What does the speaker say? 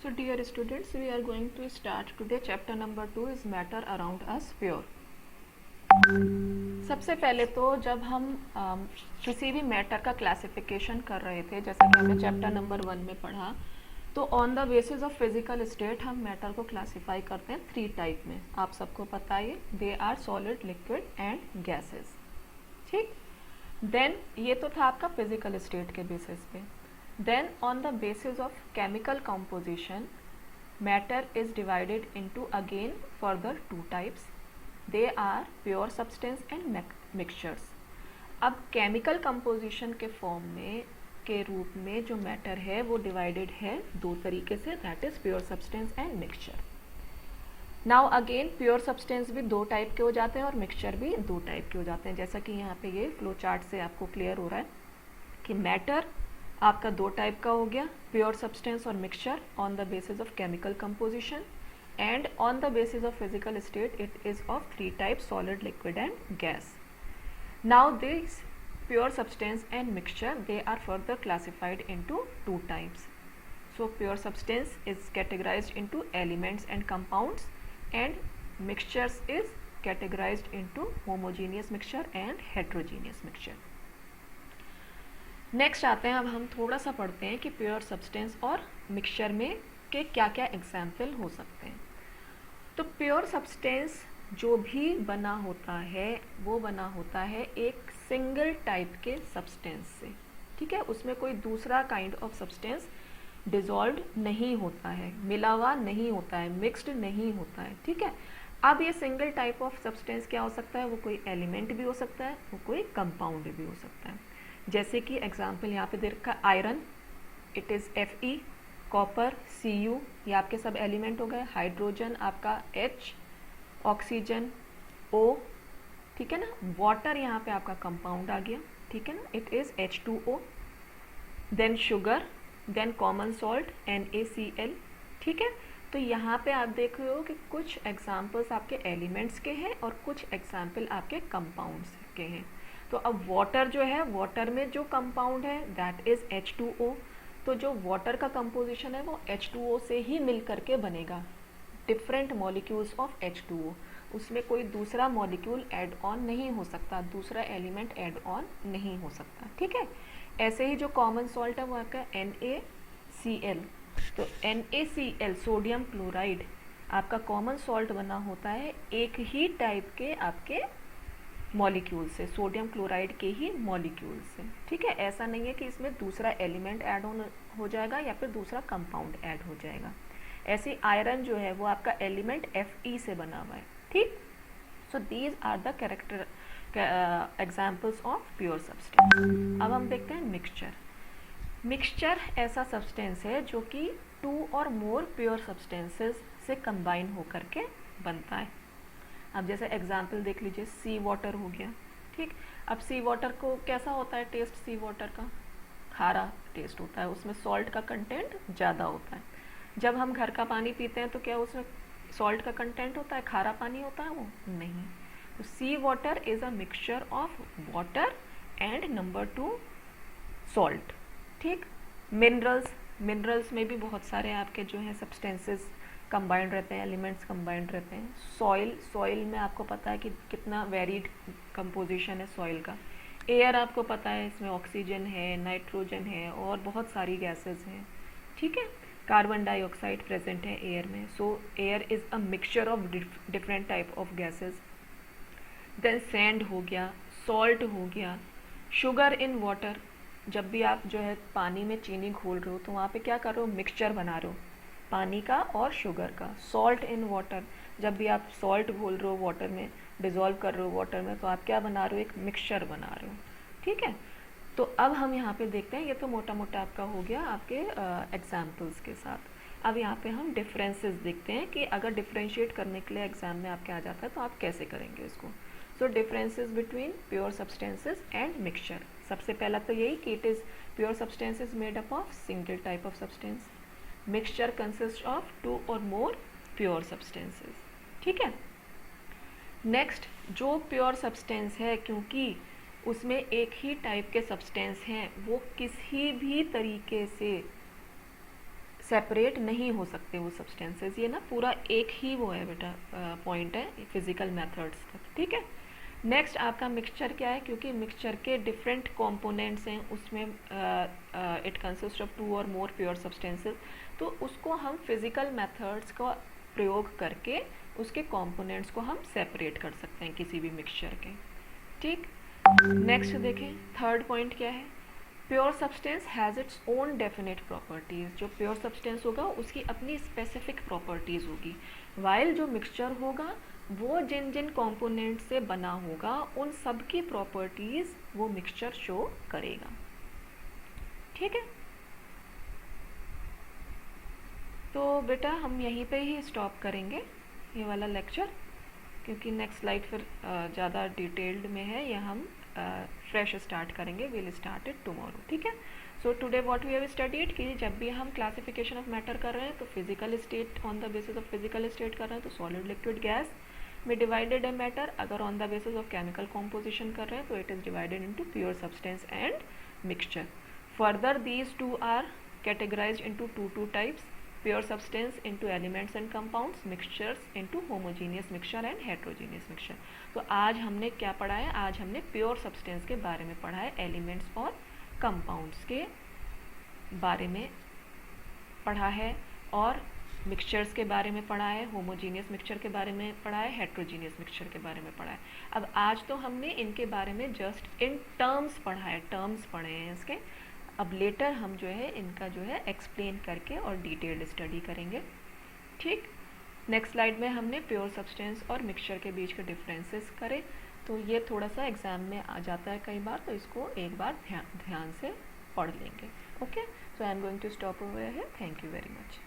So dear students, we are going to start today. Chapter number 2 is matter around us pure. सबसे पहले तो जब हम किसी भी मैटर का क्लासिफिकेशन कर रहे थे, जैसा कि हमने चैप्टर नंबर 1 में पढ़ा, तो on the basis of physical state हम मैटर को क्लासीफाई करते हैं 3 टाइप में. आप सबको पता है they are solid, liquid and gases. ठीक. देन ये तो था आपका फिजिकल स्टेट के बेसिस पे. Then on the basis of chemical composition, matter is divided into again further 2 types. They are pure substance and mixtures. अब chemical composition के form में के रूप में जो मैटर है वो डिवाइडेड है 2 तरीके से, that is pure substance and mixture. Now again pure substance भी 2 टाइप के हो जाते हैं और मिक्सचर भी 2 टाइप के हो जाते हैं. जैसा कि यहाँ पे ये फ्लो चार्ट से आपको क्लियर हो रहा है कि मैटर आपका 2 टाइप का हो गया, प्योर सब्सटेंस और mixture on the basis of chemical composition, and on the basis of physical state it is of 3 types, solid, liquid and gas. Now this pure substance and mixture they are further classified into 2 types. So pure substance is categorised into elements and compounds and mixtures is categorised into homogeneous mixture and heterogeneous mixture. Next आते हैं, अब हम थोड़ा सा पढ़ते हैं कि pure substance और मिक्सचर में के क्या क्या एग्जाम्पल हो सकते हैं. तो प्योर सब्सटेंस जो भी बना होता है वो बना होता है एक सिंगल टाइप के सब्सटेंस से. ठीक है, उसमें कोई दूसरा काइंड ऑफ सब्सटेंस डिजॉल्व नहीं होता है, मिला हुआ नहीं होता है, मिक्स्ड नहीं होता है. ठीक है, अब ये सिंगल टाइप ऑफ सब्सटेंस क्या हो सकता है, वो कोई एलिमेंट भी हो सकता है, वो कोई कंपाउंड भी हो सकता है. जैसे कि एग्जाम्पल यहाँ पे दे रखा है iron, it is Fe, copper Cu, ये आपके सब एलिमेंट हो गए. हाइड्रोजन आपका H, ऑक्सीजन O. ठीक है ना. वाटर यहाँ पे आपका कंपाउंड आ गया. ठीक है ना, it is H2O. Then sugar, then common salt NaCl. ठीक है, तो यहाँ पे आप देख रहे हो कि कुछ एग्जाम्पल्स आपके एलिमेंट्स के हैं और कुछ एग्जाम्पल आपके कंपाउंड्स के हैं. तो अब वाटर जो है, वाटर में जो कंपाउंड है दैट इज H2O. तो जो वाटर का कंपोजिशन है वो H2O से ही मिल करके बनेगा. डिफरेंट मॉलिक्यूल्स ऑफ H2O, उसमें कोई दूसरा मॉलिक्यूल ऐड ऑन नहीं हो सकता, दूसरा एलिमेंट ऐड ऑन नहीं हो सकता. ठीक है, ऐसे ही जो कॉमन सॉल्ट है वो आपका NaCl. तो NaCl सोडियम क्लोराइड आपका कॉमन सॉल्ट बना होता है एक ही टाइप के आपके मॉलिक्यूल से, सोडियम क्लोराइड के ही मॉलिक्यूल से. ठीक है, ऐसा नहीं है कि इसमें दूसरा एलिमेंट ऐड ऑन हो जाएगा या फिर दूसरा कंपाउंड ऐड हो जाएगा. ऐसे आयरन जो है वो आपका एलिमेंट Fe से बना हुआ है. ठीक, so these are the character examples of pure substance. अब हम देखते हैं मिक्सचर. मिक्सचर ऐसा सब्सटेंस है जो कि 2 और मोर प्योर सब्सटेंसेस से कंबाइन होकर के बनता है. अब जैसे एग्जाम्पल देख लीजिए, सी वाटर हो गया. ठीक, अब सी वाटर को कैसा होता है टेस्ट, सी वाटर का खारा टेस्ट होता है, उसमें सॉल्ट का कंटेंट ज़्यादा होता है. जब हम घर का पानी पीते हैं तो क्या उसमें सॉल्ट का कंटेंट होता है, खारा पानी होता है वो नहीं. तो sea water is a mixture of water and number 2 salt. ठीक, मिनरल्स में भी बहुत सारे आपके जो हैं सब्सटेंसेस कंबाइंड रहते हैं, एलिमेंट्स कंबाइंड रहते हैं. सॉइल में आपको पता है कि कितना वेरीड कंपोजिशन है सॉइल का. एयर आपको पता है इसमें ऑक्सीजन है, नाइट्रोजन है और बहुत सारी गैसेस हैं. ठीक है, कार्बन डाइऑक्साइड प्रेजेंट है एयर में. So air is a mixture of different type of gases. Then sand हो गया, सॉल्ट हो गया, शुगर इन वाटर. जब भी आप जो है पानी में चीनी घोल रहे हो तो वहाँ पे क्या कर रहे हो, मिक्सचर बना रहे हो पानी का और शुगर का. सॉल्ट इन वाटर, जब भी आप सॉल्ट घोल रहे हो वाटर में, डिज़ोल्व कर रहे हो वाटर में, तो आप क्या बना रहे हो, एक मिक्सचर बना रहे हो. ठीक है, तो अब हम यहाँ पे देखते हैं, ये तो मोटा मोटा आपका हो गया आपके एग्जाम्पल्स के साथ. अब यहाँ पे हम डिफरेंसेस देखते हैं कि अगर डिफ्रेंशिएट करने के लिए एग्जाम में आपके आ जाता है तो आप कैसे करेंगे इसको. So differences between pure substances and mixture. सबसे पहला तो यही कि it is pure substance is made up of single type of substance. Mixture consist of 2 और मोर प्योर सब्सटेंसेस. ठीक है, नेक्स्ट जो प्योर सब्सटेंस है, क्योंकि उसमें एक ही टाइप के सब्सटेंस हैं, वो किसी भी तरीके से सेपरेट नहीं हो सकते वो सब्सटेंसेस। ये ना पूरा एक ही वो है बेटा पॉइंट है फिजिकल मेथड्स तक, ठीक है। नेक्स्ट आपका मिक्सचर क्या है, क्योंकि मिक्सचर के डिफरेंट कंपोनेंट्स हैं, उसमें इट कंसिस्ट ऑफ 2 और मोर प्योर सब्सटेंसेस, तो उसको हम फिजिकल मेथड्स का प्रयोग करके उसके कंपोनेंट्स को हम सेपरेट कर सकते हैं किसी भी मिक्सचर के, ठीक। नेक्स्ट देखें, थर्ड पॉइंट क्या है, pure substance has its own definite properties. जो प्योर सब्सटेंस होगा उसकी अपनी स्पेसिफिक प्रॉपर्टीज़ होगी, वाइल जो मिक्सचर होगा वो जिन जिन कंपोनेंट से बना होगा उन सब की प्रॉपर्टीज़ वो मिक्सचर शो करेगा, ठीक है। तो बेटा हम यहीं पे ही स्टॉप करेंगे ये वाला लेक्चर, क्योंकि नेक्स्ट स्लाइड फिर ज़्यादा डिटेल्ड में है, या हम फ्रेश स्टार्ट करेंगे, विल स्टार्ट इट टुमारो, ठीक है। So today what we have studied कि जब भी हम क्लासिफिकेशन ऑफ मैटर कर रहे हैं तो physical state, on the basis of physical state कर रहे हैं तो सॉलिड लिक्विड गैस में डिवाइडेड है मैटर। अगर on the basis of chemical composition कर रहे हैं तो it is divided into pure substance and mixture. Further these two are categorised into two types, pure substance into elements and compounds, mixtures into homogeneous mixture and heterogeneous mixture। तो आज हमने क्या पढ़ा है, आज हमने प्योर सब्सटेंस के बारे में पढ़ा है, एलिमेंट्स और कंपाउंड्स के बारे में पढ़ा है, और मिक्सचर्स के बारे में पढ़ा है, होमोजीनियस मिक्सचर के बारे में पढ़ा है, हेट्रोजीनियस मिक्सचर के बारे में पढ़ा है। अब आज तो हमने इनके बारे में जस्ट इन टर्म्स पढ़ा है, टर्म्स पढ़े हैं इसके। अब लेटर हम जो है इनका जो है एक्सप्लेन करके और डिटेल्ड स्टडी करेंगे, ठीक। नेक्स्ट स्लाइड में हमने प्योर सब्सटेंस और मिक्सचर के बीच के डिफरेंसेस करे, तो ये थोड़ा सा एग्जाम में आ जाता है कई बार, तो इसको एक बार ध्यान से पढ़ लेंगे, okay. So I am going to stop over here, thank you very much.